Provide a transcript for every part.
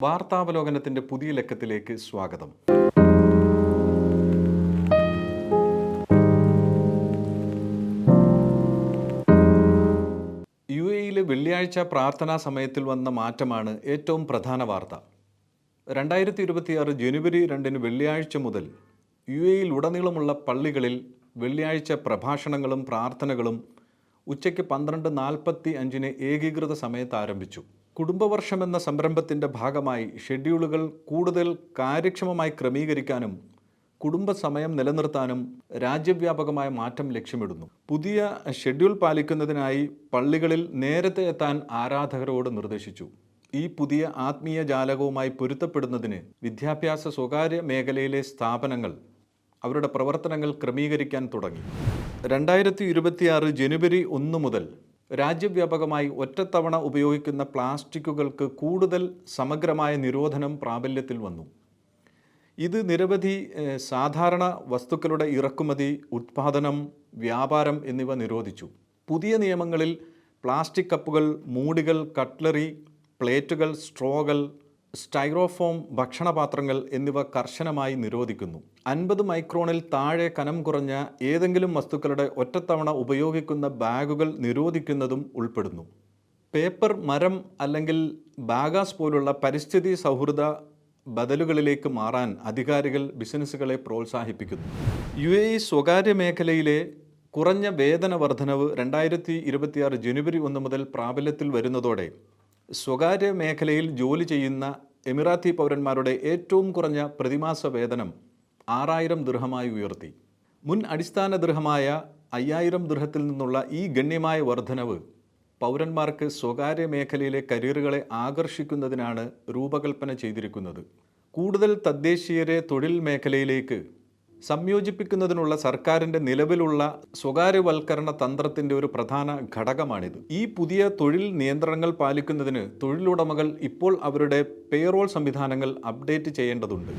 വാർത്താവലോകനത്തിൻ്റെ പുതിയ ലക്കത്തിലേക്ക് സ്വാഗതം. യുഎഇയിലെ വെള്ളിയാഴ്ച പ്രാർത്ഥനാ സമയത്തിൽ വന്ന മാറ്റമാണ് ഏറ്റവും പ്രധാന വാർത്ത. 2026 ജനുവരി 2 വെള്ളിയാഴ്ച മുതൽ യുഎഇയിൽ ഉടനീളമുള്ള പള്ളികളിൽ വെള്ളിയാഴ്ച പ്രഭാഷണങ്ങളും പ്രാർത്ഥനകളും ഉച്ചയ്ക്ക് 12:45 ഏകീകൃത സമയത്ത് ആരംഭിച്ചു. കുടുംബവർഷമെന്ന സംരംഭത്തിൻ്റെ ഭാഗമായി ഷെഡ്യൂളുകൾ കൂടുതൽ കാര്യക്ഷമമായി ക്രമീകരിക്കാനും കുടുംബസമയം നിലനിർത്താനും രാജ്യവ്യാപകമായ മാറ്റം ലക്ഷ്യമിടുന്നു. പുതിയ ഷെഡ്യൂൾ പാലിക്കുന്നതിനായി പള്ളികളിൽ നേരത്തെ എത്താൻ ആരാധകരോട് നിർദ്ദേശിച്ചു. ഈ പുതിയ ആത്മീയ ജാലകവുമായി പൊരുത്തപ്പെടുന്നതിന് വിദ്യാഭ്യാസ സ്വകാര്യ മേഖലയിലെ സ്ഥാപനങ്ങൾ അവരുടെ പ്രവർത്തനങ്ങൾ ക്രമീകരിക്കാൻ തുടങ്ങി. 2026 ജനുവരി 1 മുതൽ രാജ്യവ്യാപകമായി ഒറ്റത്തവണ ഉപയോഗിക്കുന്ന പ്ലാസ്റ്റിക്കുകൾക്ക് കൂടുതൽ സമഗ്രമായ നിരോധനം പ്രാബല്യത്തിൽ വന്നു. ഇത് നിരവധി സാധാരണ വസ്തുക്കളുടെ ഇറക്കുമതി, ഉത്പാദനം, വ്യാപാരം എന്നിവ നിരോധിച്ചു. പുതിയ നിയമങ്ങളിൽ പ്ലാസ്റ്റിക് കപ്പുകൾ, മൂടികൾ, കട്ട്ലറി, പ്ലേറ്റുകൾ, സ്ട്രോകൾ, സ്റ്റൈറോഫോം ഭക്ഷണപാത്രങ്ങൾ എന്നിവ കർശനമായി നിരോധിക്കുന്നു. 50 മൈക്രോണിൽ താഴെ കനം കുറഞ്ഞ ഏതെങ്കിലും വസ്തുക്കളുടെ ഒറ്റത്തവണ ഉപയോഗിക്കുന്ന ബാഗുകൾ നിരോധിക്കുന്നതും ഉൾപ്പെടുന്നു. പേപ്പർ, മരം അല്ലെങ്കിൽ ബാഗാസ് പോലുള്ള പരിസ്ഥിതി സൗഹൃദ ബദലുകളിലേക്ക് മാറാൻ അധികാരികൾ ബിസിനസ്സുകളെ പ്രോത്സാഹിപ്പിക്കുന്നു. യുഎഇ സ്വകാര്യ മേഖലയിലെ കുറഞ്ഞ വേതന വർധനവ് 2026 ജനുവരി 1 മുതൽ പ്രാബല്യത്തിൽ വരുന്നതോടെ സ്വകാര്യ മേഖലയിൽ ജോലി ചെയ്യുന്ന എമിറാത്തി പൗരന്മാരുടെ ഏറ്റവും കുറഞ്ഞ പ്രതിമാസ വേതനം 6000 ദിർഹമായി ഉയർത്തി. മുൻ അടിസ്ഥാന ദിർഹമായ 5000 ദിർഹത്തിൽ നിന്നുള്ള ഈ ഗണ്യമായ വർധനവ് പൗരന്മാർക്ക് സ്വകാര്യ മേഖലയിലെ കരിയറുകളെ ആകർഷിക്കുന്നതിനാണ് രൂപകൽപ്പന ചെയ്തിരിക്കുന്നത്. കൂടുതൽ തദ്ദേശീയരെ തൊഴിൽ മേഖലയിലേക്ക് സംയോജിപ്പിക്കുന്നതിനുള്ള സർക്കാരിൻ്റെ നിലവിലുള്ള സ്വകാര്യവൽക്കരണ തന്ത്രത്തിൻ്റെ ഒരു പ്രധാന ഘടകമാണിത്. ഈ പുതിയ തൊഴിൽ നിയന്ത്രണങ്ങൾ പാലിക്കുന്നതിന് തൊഴിലുടമകൾ ഇപ്പോൾ അവരുടെ പേറോൾ സംവിധാനങ്ങൾ അപ്ഡേറ്റ് ചെയ്യേണ്ടതുണ്ട്.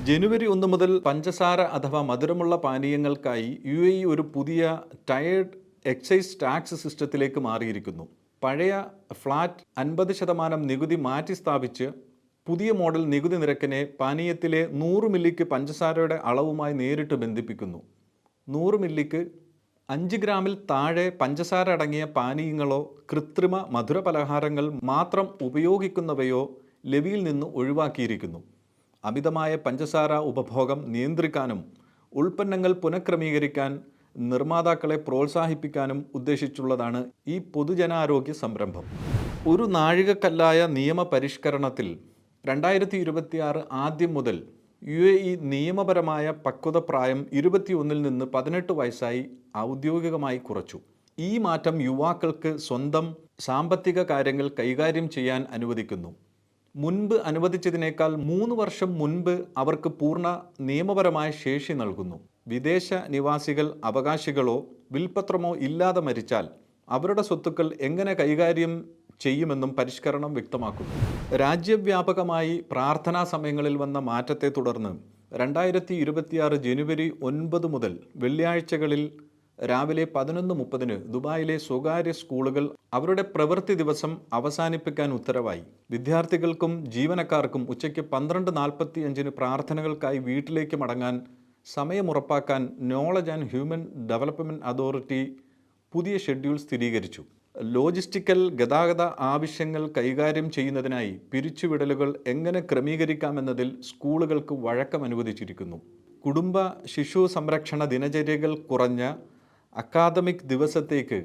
ജനുവരി 1 മുതൽ പഞ്ചസാര അഥവാ മധുരമുള്ള പാനീയങ്ങൾക്കായി യുഎഇ ഒരു പുതിയ ടയേർഡ് എക്സൈസ് ടാക്സ് സിസ്റ്റത്തിലേക്ക് മാറിയിരിക്കുന്നു. പഴയ ഫ്ലാറ്റ് 50% നികുതി മാറ്റി സ്ഥാപിച്ച് പുതിയ മോഡൽ നികുതി നിരക്കിനെ പാനീയത്തിലെ 100 മില്ലിക്ക് പഞ്ചസാരയുടെ അളവുമായി നേരിട്ട് ബന്ധിപ്പിക്കുന്നു. 100 മില്ലിക്ക് 5 ഗ്രാമിൽ താഴെ പഞ്ചസാര അടങ്ങിയ പാനീയങ്ങളോ കൃത്രിമ മധുര പലഹാരങ്ങൾ മാത്രം ഉപയോഗിക്കുന്നവയോ ലെവിയിൽ നിന്ന് ഒഴിവാക്കിയിരിക്കുന്നു. അമിതമായ പഞ്ചസാര ഉപഭോഗം നിയന്ത്രിക്കാനും ഉൽപ്പന്നങ്ങൾ പുനഃക്രമീകരിക്കാൻ നിർമ്മാതാക്കളെ പ്രോത്സാഹിപ്പിക്കാനും ഉദ്ദേശിച്ചുള്ളതാണ് ഈ പൊതുജനാരോഗ്യ സംരംഭം. ഒരു നാഴികക്കല്ലായ നിയമപരിഷ്കരണത്തിൽ 2026 ആദ്യം മുതൽ യുഎഇ നിയമപരമായ പക്വത പ്രായം 21 നിന്ന് 18 വയസ്സായി ഔദ്യോഗികമായി കുറച്ചു. ഈ മാറ്റം യുവാക്കൾക്ക് സ്വന്തം സാമ്പത്തിക കാര്യങ്ങൾ കൈകാര്യം ചെയ്യാൻ അനുവദിക്കുന്നു. മുൻപ് അനുവദിച്ചതിനേക്കാൾ 3 വർഷം മുൻപ് അവർക്ക് പൂർണ്ണ നിയമപരമായ ശേഷി നൽകുന്നു. വിദേശ നിവാസികൾ അവകാശികളോ വിൽപത്രമോ ഇല്ലാതെ മരിച്ചാൽ അവരുടെ സ്വത്തുക്കൾ എങ്ങനെ കൈകാര്യം ചെയ്യുമെന്നും പരിഷ്കരണം വ്യക്തമാക്കുന്നു. രാജ്യവ്യാപകമായി പ്രാർത്ഥനാ സമയങ്ങളിൽ വന്ന മാറ്റത്തെ തുടർന്ന് 2026 ജനുവരി 9 മുതൽ വെള്ളിയാഴ്ചകളിൽ രാവിലെ 11:30 ദുബായിലെ സ്വകാര്യ സ്കൂളുകൾ അവരുടെ പ്രവൃത്തി ദിവസം അവസാനിപ്പിക്കാൻ ഉത്തരവായി. വിദ്യാർത്ഥികൾക്കും ജീവനക്കാർക്കും ഉച്ചയ്ക്ക് 12:45 പ്രാർത്ഥനകൾക്കായി വീട്ടിലേക്ക് മടങ്ങാൻ സമയമുറപ്പാക്കാൻ knowledge and human development authority പുതിയ ഷെഡ്യൂൾ സ്ഥിരീകരിച്ചു. ലോജിസ്റ്റിക്കൽ ഗതാഗത ആവശ്യങ്ങൾ കൈകാര്യം ചെയ്യുന്നതിനായി പിരിച്ചുവിടലുകൾ എങ്ങനെ ക്രമീകരിക്കാമെന്നതിൽ സ്കൂളുകൾക്ക് വഴക്കം അനുവദിച്ചിരിക്കുന്നു. കുടുംബ ശിശു സംരക്ഷണ ദിനചര്യകൾ കുറഞ്ഞ അക്കാദമിക് ദിവസത്തേക്ക്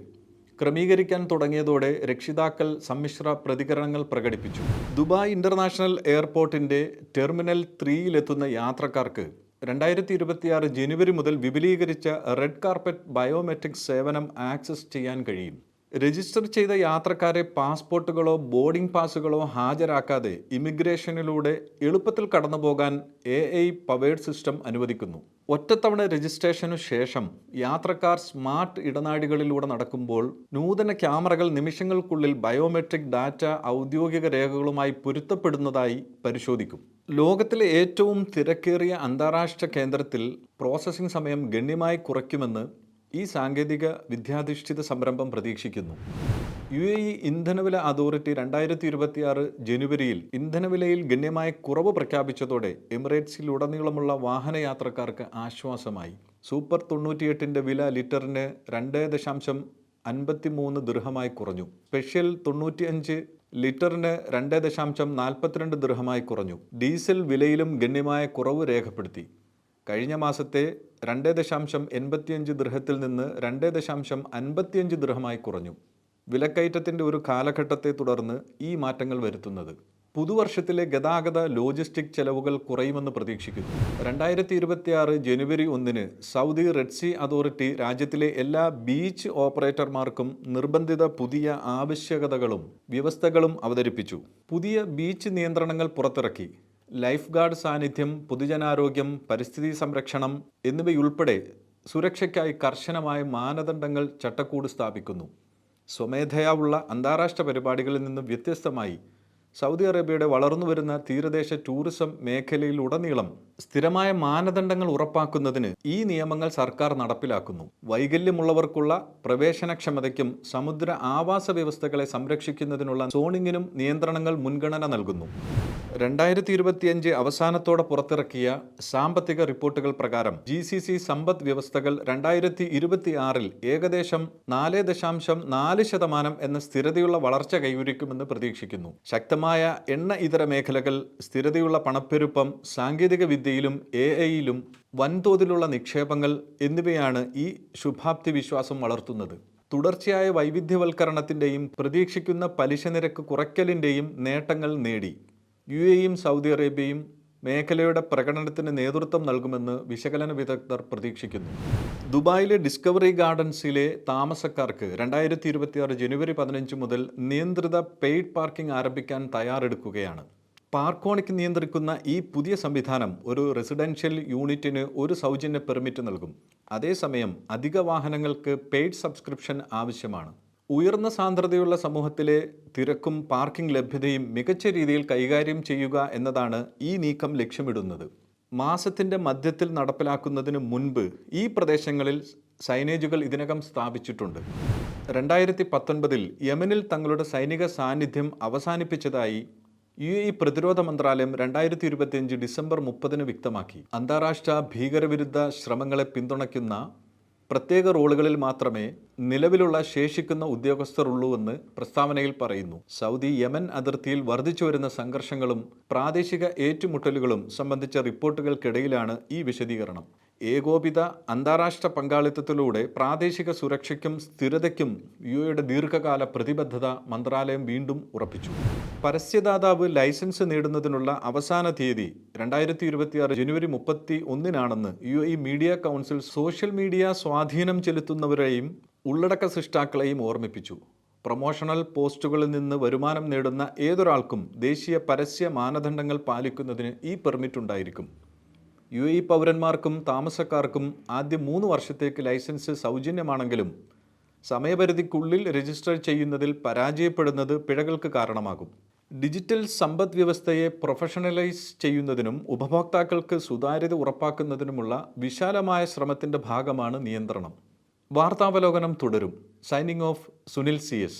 ക്രമീകരിക്കാൻ തുടങ്ങിയതോടെ രക്ഷിതാക്കൾ സമ്മിശ്ര പ്രതികരണങ്ങൾ പ്രകടിപ്പിച്ചു. ദുബായ് ഇൻ്റർനാഷണൽ എയർപോർട്ടിൻ്റെ ടെർമിനൽ 3-ലെത്തുന്ന യാത്രക്കാർക്ക് 2026 ജനുവരി മുതൽ വിപുലീകരിച്ച റെഡ് കാർപ്പറ്റ് ബയോമെട്രിക് സേവനം ആക്സസ് ചെയ്യാൻ കഴിയും. രജിസ്റ്റർ ചെയ്ത യാത്രക്കാരെ പാസ്പോർട്ടുകളോ ബോർഡിംഗ് പാസുകളോ ഹാജരാക്കാതെ ഇമിഗ്രേഷനിലൂടെ എളുപ്പത്തിൽ കടന്നുപോകാൻ AI പവേർഡ് സിസ്റ്റം അനുവദിക്കുന്നു. ഒറ്റത്തവണ രജിസ്ട്രേഷനു ശേഷം യാത്രക്കാർ സ്മാർട്ട് ഇടനാഴികളിലൂടെ നടക്കുമ്പോൾ നൂതന ക്യാമറകൾ നിമിഷങ്ങൾക്കുള്ളിൽ ബയോമെട്രിക് ഡാറ്റ ഔദ്യോഗിക രേഖകളുമായി പൊരുത്തപ്പെടുന്നതായി പരിശോധിക്കും. ലോകത്തിലെ ഏറ്റവും തിരക്കേറിയ അന്താരാഷ്ട്ര കേന്ദ്രത്തിൽ പ്രോസസ്സിംഗ് സമയം ഗണ്യമായി കുറയ്ക്കുമെന്ന് ഈ സാങ്കേതിക വിദ്യാധിഷ്ഠിത സംരംഭം പ്രതീക്ഷിക്കുന്നു. UAE ഇന്ധനവില അതോറിറ്റി 2026 ജനുവരിയിൽ ഇന്ധനവിലയിൽ ഗണ്യമായ കുറവ് പ്രഖ്യാപിച്ചതോടെ എമിറേറ്റ്സിലുടനീളമുള്ള വാഹനയാത്രക്കാർക്ക് ആശ്വാസമായി. സൂപ്പർ 98ന്റെ വില ലിറ്ററിന് 2.53 ദിർഹമായി കുറഞ്ഞു. സ്പെഷ്യൽ 95 ലിറ്ററിന് 2.42 ദിർഹമായി കുറഞ്ഞു. ഡീസൽ വിലയിലും ഗണ്യമായ കുറവ് രേഖപ്പെടുത്തി. കഴിഞ്ഞ മാസത്തെ 2.85 ദിർഹത്തിൽ നിന്ന് 2.55 ദിർഹമായി കുറഞ്ഞു. വിലക്കയറ്റത്തിൻ്റെ ഒരു കാലഘട്ടത്തെ തുടർന്ന് ഈ മാറ്റങ്ങൾ വരുത്തുന്നത്. പുതുവർഷത്തിലെ ഗതാഗത ലോജിസ്റ്റിക് ചെലവുകൾ കുറയുമെന്ന് പ്രതീക്ഷിക്കുന്നു. 2026 ജനുവരി 1 സൗദി റെഡ് സീ അതോറിറ്റി രാജ്യത്തിലെ എല്ലാ ബീച്ച് ഓപ്പറേറ്റർമാർക്കും നിർബന്ധിത പുതിയ ആവശ്യകതകളും വ്യവസ്ഥകളും അവതരിപ്പിച്ചു. പുതിയ ബീച്ച് നിയന്ത്രണങ്ങൾ പുറത്തിറക്കി. ലൈഫ് ഗാർഡ് സാന്നിധ്യം, പൊതുജനാരോഗ്യം, പരിസ്ഥിതി സംരക്ഷണം എന്നിവയുൾപ്പെടെ സുരക്ഷയ്ക്കായി കർശനമായ മാനദണ്ഡങ്ങൾ ചട്ടക്കൂട് സ്ഥാപിക്കുന്നു. സ്വമേധയാ ഉള്ള അന്താരാഷ്ട്ര പരിപാടികളിൽ നിന്ന് വ്യത്യസ്തമായി സൗദി അറേബ്യയുടെ വളർന്നുവരുന്ന തീരദേശ ടൂറിസം മേഖലയിലുടനീളം സ്ഥിരമായ മാനദണ്ഡങ്ങൾ ഉറപ്പാക്കുന്നതിന് ഈ നിയമങ്ങൾ സർക്കാർ നടപ്പിലാക്കുന്നു. വൈകല്യമുള്ളവർക്കുള്ള പ്രവേശനക്ഷമതയ്ക്കും സമുദ്ര ആവാസ വ്യവസ്ഥകളെ സംരക്ഷിക്കുന്നതിനുള്ള സോണിങ്ങിനും നിയന്ത്രണങ്ങൾ മുൻഗണന നൽകുന്നു. 2025 അവസാനത്തോടെ പുറത്തിറക്കിയ സാമ്പത്തിക റിപ്പോർട്ടുകൾ പ്രകാരം GCC സമ്പദ് വ്യവസ്ഥകൾ 2026 ഏകദേശം 4.4% എന്ന സ്ഥിരതയുള്ള വളർച്ച കൈവരിക്കുമെന്ന് പ്രതീക്ഷിക്കുന്നു. ശക്തമായ എണ്ണ ഇതര മേഖലകൾ, സ്ഥിരതയുള്ള പണപ്പെരുപ്പം, സാങ്കേതിക വിദ്യയിലും AI-യിലും വൻതോതിലുള്ള നിക്ഷേപങ്ങൾ എന്നിവയാണ് ഈ ശുഭാപ്തി വിശ്വാസം വളർത്തുന്നത്. തുടർച്ചയായ വൈവിധ്യവൽക്കരണത്തിൻ്റെയും പ്രതീക്ഷിക്കുന്ന പലിശ നിരക്ക് കുറയ്ക്കലിൻ്റെയും നേട്ടങ്ങൾ നേടി UAEയും സൗദി അറേബ്യയും മേഖലയുടെ പ്രകടനത്തിന് നേതൃത്വം നൽകുമെന്ന് വിശകലന വിദഗ്ധർ പ്രതീക്ഷിക്കുന്നു. ദുബായിലെ ഡിസ്കവറി ഗാർഡൻസിലെ താമസക്കാർക്ക് 2026 ജനുവരി 15 മുതൽ നിയന്ത്രിത പെയ്ഡ് പാർക്കിംഗ് ആരംഭിക്കാൻ തയ്യാറെടുക്കുകയാണ്. പാർക്കോണിക് നിയന്ത്രിക്കുന്ന ഈ പുതിയ സംവിധാനം ഒരു റെസിഡൻഷ്യൽ യൂണിറ്റിന് ഒരു സൗജന്യ പെർമിറ്റ് നൽകും. അതേസമയം അധിക വാഹനങ്ങൾക്ക് പെയ്ഡ് സബ്സ്ക്രിപ്ഷൻ ആവശ്യമാണ്. ഉയർന്ന സാന്ദ്രതയുള്ള സമൂഹത്തിലെ തിരക്കും പാർക്കിംഗ് ലഭ്യതയും മികച്ച രീതിയിൽ കൈകാര്യം ചെയ്യുക എന്നതാണ് ഈ നീക്കം ലക്ഷ്യമിടുന്നത്. മാസത്തിൻ്റെ മധ്യത്തിൽ നടപ്പിലാക്കുന്നതിന് മുൻപ് ഈ പ്രദേശങ്ങളിൽ സൈനേജുകൾ ഇതിനകം സ്ഥാപിച്ചിട്ടുണ്ട്. 2019 യമനിൽ തങ്ങളുടെ സൈനിക സാന്നിധ്യം അവസാനിപ്പിച്ചതായി UAE പ്രതിരോധ മന്ത്രാലയം 2025 ഡിസംബർ 30 വ്യക്തമാക്കി. അന്താരാഷ്ട്ര ഭീകരവിരുദ്ധ ശ്രമങ്ങളെ പിന്തുണയ്ക്കുന്ന പ്രത്യേക റോളുകളിൽ മാത്രമേ നിലവിലുള്ള ശേഷിക്കുന്ന ഉദ്യോഗസ്ഥർ ഉള്ളൂവെന്ന് പ്രസ്താവനയിൽ പറയുന്നു. സൗദി യമൻ അതിർത്തിയിൽ വർദ്ധിച്ചുവരുന്ന സംഘർഷങ്ങളും പ്രാദേശിക ഏറ്റുമുട്ടലുകളും സംബന്ധിച്ച റിപ്പോർട്ടുകൾക്കിടയിലാണ് ഈ വിശദീകരണം. ഏകോപിത അന്താരാഷ്ട്ര പങ്കാളിത്തത്തിലൂടെ പ്രാദേശിക സുരക്ഷയ്ക്കും സ്ഥിരതയ്ക്കും UAEയുടെ ദീർഘകാല പ്രതിബദ്ധത മന്ത്രാലയം വീണ്ടും ഉറപ്പിച്ചു. പരസ്യദാതാവ് ലൈസൻസ് നേടുന്നതിനുള്ള അവസാന തീയതി 2026 ജനുവരി 31 UAE media council social media സ്വാധീനം ചെലുത്തുന്നവരെയും ഉള്ളടക്ക സൃഷ്ടാക്കളെയും ഓർമ്മിപ്പിച്ചു. പ്രൊമോഷണൽ പോസ്റ്റുകളിൽ നിന്ന് വരുമാനം നേടുന്ന ഏതൊരാൾക്കും ദേശീയ പരസ്യ മാനദണ്ഡങ്ങൾ പാലിക്കുന്നതിന് ഈ പെർമിറ്റ് ഉണ്ടായിരിക്കും. UAE പൗരന്മാർക്കും താമസക്കാർക്കും ആദ്യ 3 വർഷത്തേക്ക് ലൈസൻസ് സൗജന്യമാണെങ്കിലും സമയപരിധിക്കുള്ളിൽ രജിസ്റ്റർ ചെയ്യുന്നതിൽ പരാജയപ്പെടുന്നത് പിഴകൾക്ക് കാരണമാകും. ഡിജിറ്റൽ സമ്പദ് വ്യവസ്ഥയെ പ്രൊഫഷണലൈസ് ചെയ്യുന്നതിനും ഉപഭോക്താക്കൾക്ക് സുതാര്യത ഉറപ്പാക്കുന്നതിനുമുള്ള വിശാലമായ ശ്രമത്തിൻ്റെ ഭാഗമാണ് നിയന്ത്രണം. വാർത്താവലോകനം തുടരും. Signing off Sunil CS.